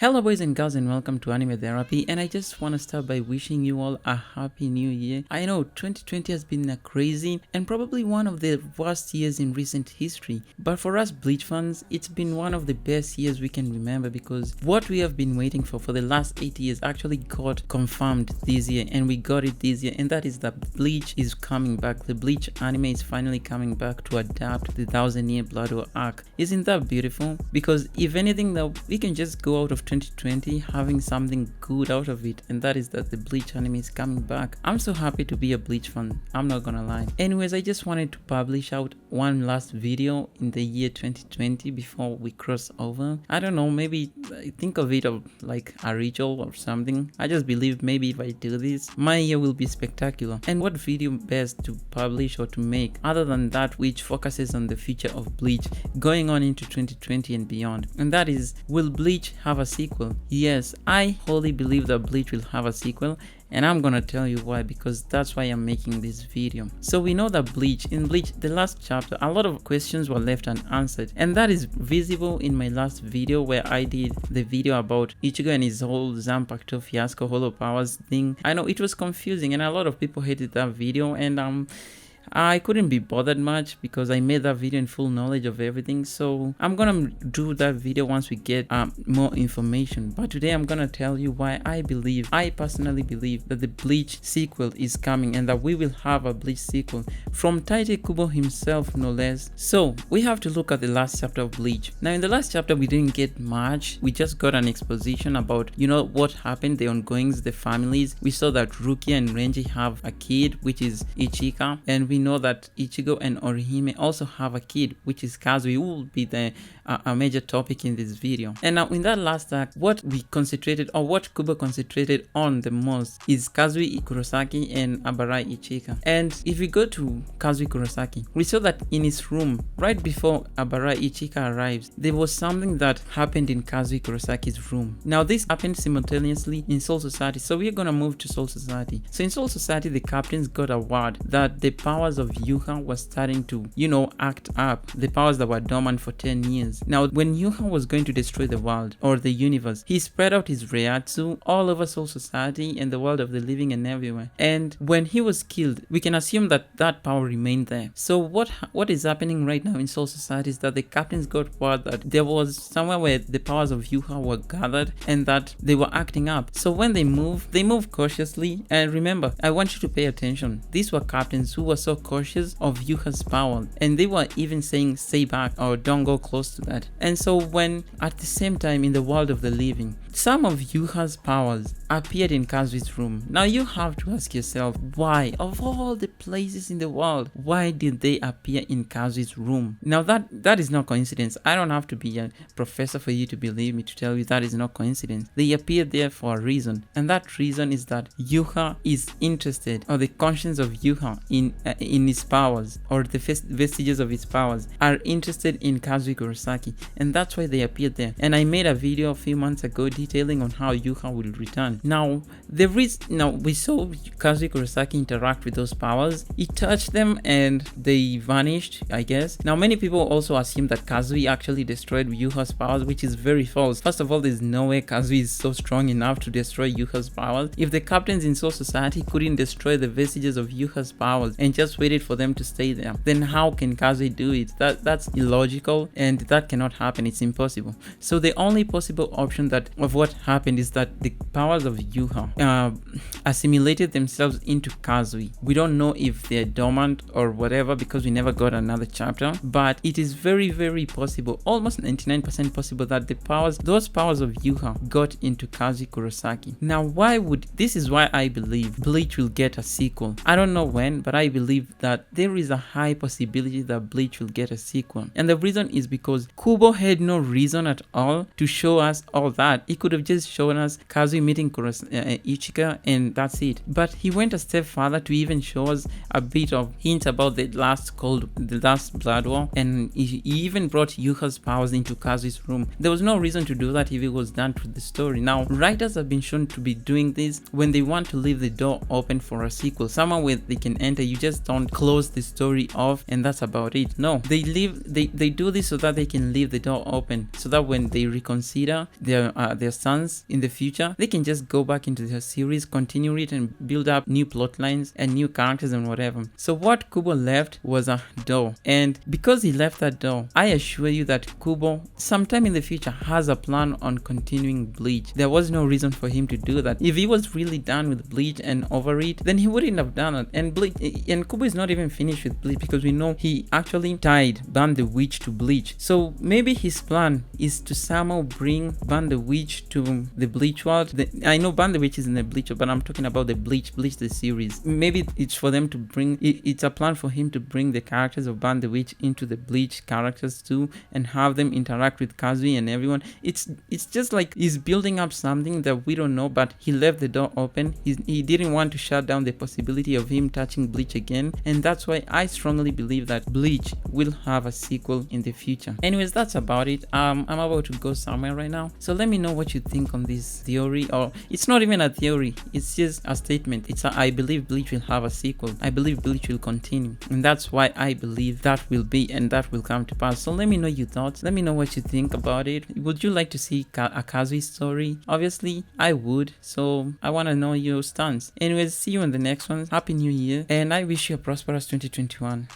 Hello boys and girls and welcome to Anime Therapy, and I just want to start by wishing you all a happy new year. I know 2020 has been a crazy and probably one of the worst years in recent history, but for us Bleach fans it's been one of the best years we can remember because what we have been waiting for the last 8 years actually got confirmed this year, and we got it this year, and that is that Bleach is coming back. The Bleach anime is finally coming back to adapt the 1000-year Blood War arc. Isn't that beautiful? Because if anything, now we can just go out of 2020 having something good out of it, and that is that the Bleach anime is coming back. I'm so happy to be a Bleach fan, I'm not gonna lie. Anyways, I just wanted to publish out one last video in the year 2020 before we cross over. I don't know, maybe think of it of like a ritual or something. I just believe maybe if I do this, my year will be spectacular. And what video best to publish or to make other than that which focuses on the future of Bleach going on into 2020 and beyond, and that is, will Bleach have a sequel? Yes, I wholly believe that Bleach will have a sequel, and I'm gonna tell you why, because that's why I'm making this video. So we know that in Bleach, the last chapter, a lot of questions were left unanswered, and that is visible in my last video where I did the video about Ichigo and his whole Zanpakuto fiasco hollow powers thing. I know it was confusing and a lot of people hated that video, and I couldn't be bothered much because I made that video in full knowledge of everything. So I'm gonna do that video once we get more information. But today I'm gonna tell you why I personally believe that the Bleach sequel is coming and that we will have a Bleach sequel from Tite Kubo himself, no less. So we have to look at the last chapter of Bleach. Now in the last chapter we didn't get much. We just got an exposition about, you know, what happened, the ongoings, the families. We saw that Rukia and Renji have a kid, which is Ichika, and we know that Ichigo and Orihime also have a kid, which is Kazui, who will be a major topic in this video. And now in that last act, what we concentrated, or what Kubo concentrated on the most, is Kazui Kurosaki and Abarai Ichika. And if we go to Kazui Kurosaki, we saw that in his room, right before Abarai Ichika arrives, there was something that happened in Kazui Kurosaki's room. Now this happened simultaneously in Soul Society, so we're gonna move to Soul Society. So in Soul Society, the captains got a word that the powers of Yuha was starting to, you know, act up, the powers that were dormant for 10 years. Now when Yuha was going to destroy the world or the universe, he spread out his Reiatsu all over Soul Society and the world of the living and everywhere. And when he was killed, we can assume that that power remained there. So what is happening right now in Soul Society is that the captains got word that there was somewhere where the powers of Yuha were gathered and that they were acting up. So when they move cautiously. And remember, I want you to pay attention. These were captains who were so cautious of Yuha's power, and they were even saying stay back or don't go close to that. And so when at the same time in the world of the living, some of Yuha's powers appeared in Kazui's room. Now you have to ask yourself, why, of all the places in the world, why did they appear in Kazui's room? Now that is not coincidence. I don't have to be a professor for you to believe me to tell you that is not coincidence. They appeared there for a reason, and that reason is that Yuha is interested, or the conscience of Yuha in his powers, or the vestiges of his powers are interested in Kazui Kurosaki, and that's why they appeared there. And I made a video a few months ago detailing on how Yuha will return. Now we saw Kazui Kurosaki interact with those powers. He touched them and they vanished, I guess. Now many people also assume that Kazui actually destroyed Yuha's powers, which is very false. First of all, there's no way Kazui is so strong enough to destroy Yuha's powers. If the captains in Soul Society couldn't destroy the vestiges of Yuha's powers and just waited for them to stay there, then how can Kazui do it? That's illogical, and that cannot happen. It's impossible. So the only possible option of what happened is that the powers of Yuha assimilated themselves into Kazui. We don't know if they're dormant or whatever because we never got another chapter, but it is very, very possible, almost 99% possible, that those powers of Yuha got into Kazui Kurosaki. Now this is why I believe Bleach will get a sequel. I don't know when, but I believe that there is a high possibility that Bleach will get a sequel. And the reason is because Kubo had no reason at all to show us all that. He could have just shown us Kazui meeting Ichika and that's it. But he went a step further to even show us a bit of hint about the last Blood War, and he even brought Yuha's powers into Kazui's room. There was no reason to do that if it was done through the story. Now writers have been shown to be doing this when they want to leave the door open for a sequel, somewhere where they can enter. You just don't close the story off and that's about it. No, they do this so that they can leave the door open, so that when they reconsider their their stance in the future, they can just go back into their series, continue it, and build up new plot lines and new characters and whatever. So what Kubo left was a door, and because he left that door, I assure you that Kubo sometime in the future has a plan on continuing Bleach. There was no reason for him to do that. If he was really done with Bleach and over it, then he wouldn't have done it. And Kubo is not even finished with Bleach, because we know he actually tied Ban the Witch to Bleach. So maybe his plan is to somehow bring Ban the Witch to the Bleach world. I know Ban the Witch is in the Bleach, but I'm talking about the Bleach the series. Maybe it's for them to bring, it's a plan for him to bring the characters of Ban the Witch into the Bleach characters too, and have them interact with Kazui and everyone. It's just like he's building up something that we don't know, but he left the door open. He didn't want to shut down the possibility of him touching Bleach again, and that's why I strongly believe that Bleach will have a sequel in the future. Anyways, that's about it. I'm about to go somewhere right now, so let me know what you think on this theory. Or it's not even a theory, it's just a statement. I believe Bleach will have a sequel. I believe Bleach will continue, and that's why I believe that will be and that will come to pass. So let me know your thoughts. Let me know what you think about it. Would you like to see a Kazui story? Obviously I would, so I want to know your stance. Anyways, see you in the next one. Happy New Year, and I wish you a prosperous 2021.